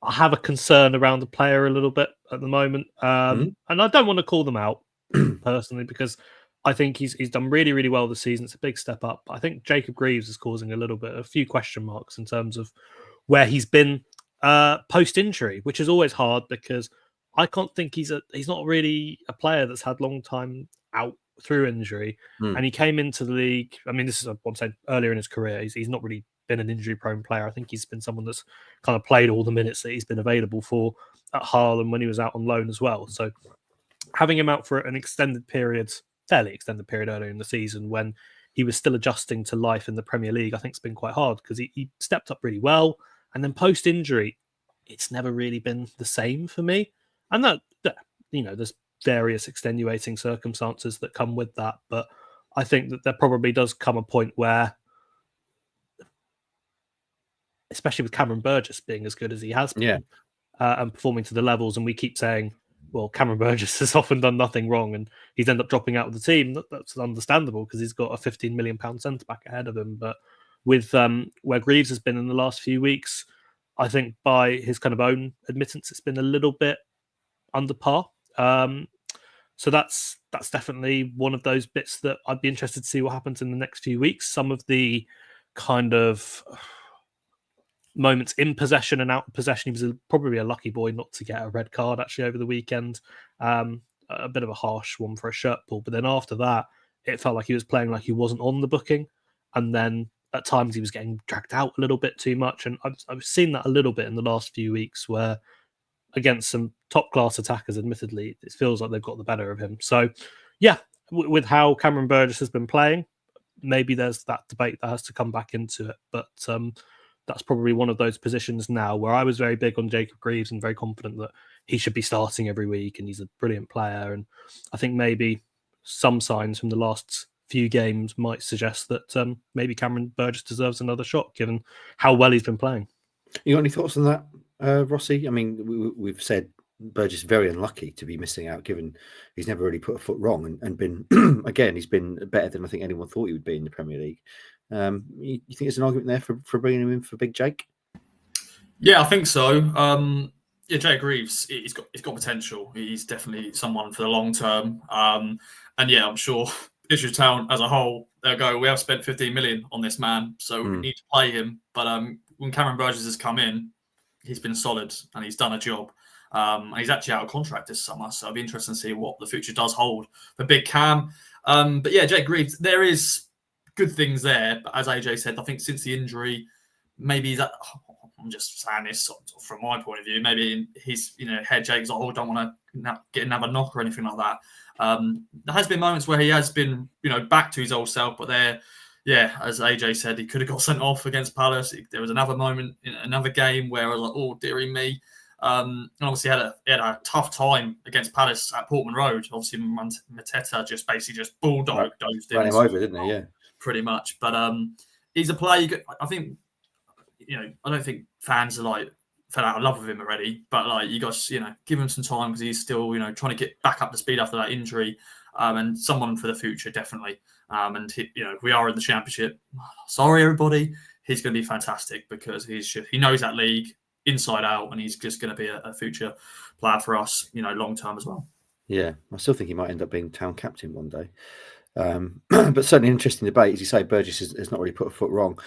I have a concern around the player a little bit at the moment. And I don't want to call them out personally, because I think he's done really, really well this season. It's a big step up. I think Jacob Greaves is causing a few question marks in terms of where he's been post-injury, which is always hard because I can't think he's not really a player that's had long time out through injury. And he came into the league. I mean, this is what I'm saying, earlier in his career. He's not really been an injury-prone player. I think he's been someone that's kind of played all the minutes that he's been available for at Hull and when he was out on loan as well. So having him out for an fairly extended period earlier in the season when he was still adjusting to life in the Premier League, I think it's been quite hard because he stepped up really well. And then post-injury, it's never really been the same for me. And that there's various extenuating circumstances that come with that. But I think that there probably does come a point where, especially with Cameron Burgess being as good as he has been, and performing to the levels, and we keep saying, well, Cameron Burgess has often done nothing wrong and he's ended up dropping out of the team. That's understandable because he's got a £15 million centre-back ahead of him. But with where Greaves has been in the last few weeks, I think by his kind of own admittance, it's been a little bit under par. So that's definitely one of those bits that I'd be interested to see what happens in the next few weeks. Some of the kind of moments in possession and out of possession, he was probably a lucky boy not to get a red card actually over the weekend. A bit of a harsh one for a shirt pull, but then after that, it felt like he was playing like he wasn't on the booking, and then at times he was getting dragged out a little bit too much. And I've seen that a little bit in the last few weeks where against some top class attackers, admittedly, it feels like they've got the better of him. So yeah, with how Cameron Burgess has been playing, maybe there's that debate that has to come back into it. But that's probably one of those positions now where I was very big on Jacob Greaves and very confident that he should be starting every week and he's a brilliant player. And I think maybe some signs from the last few games might suggest that maybe Cameron Burgess deserves another shot given how well he's been playing. You got any thoughts on that, Rossi? I mean, we've said Burgess is very unlucky to be missing out, given he's never really put a foot wrong and been, again, he's been better than I think anyone thought he would be in the Premier League. You think there's an argument there for bringing him in for Big Jake? Yeah, I think so. Jake Greaves, he's got potential. He's definitely someone for the long term. And yeah, I'm sure Ipswich Town as a whole, they'll go, we have spent 15 million on this man, so we need to play him. But when Cameron Burgess has come in, he's been solid and he's done a job. And he's actually out of contract this summer, so it'll be interesting to see what the future does hold for Big Cam. But yeah, Jake Greaves, there is good things there. But as AJ said, I think since the injury, maybe he's I'm just saying this from my point of view. Maybe he's, head Jake's like, don't want to get another knock or anything like that. There has been moments where he has been, back to his old self, but as AJ said, he could have got sent off against Palace. There was another moment in another game where I was like, oh, dearie me. And obviously he had a tough time against Palace at Portman Road. Obviously, Mateta just bulldogged those. Ran him over, didn't he? Yeah, pretty much. But he's a player. I think, I don't think fans are fell out of love with him already. But you guys, give him some time because he's still, trying to get back up to speed after that injury. And someone for the future, definitely. And we are in the Championship. Sorry, everybody. He's going to be fantastic because he knows that league inside out, and he's just going to be a future player for us, long term as well. Yeah, I still think he might end up being town captain one day. But certainly an interesting debate. As you say, Burgess has not really put a foot wrong.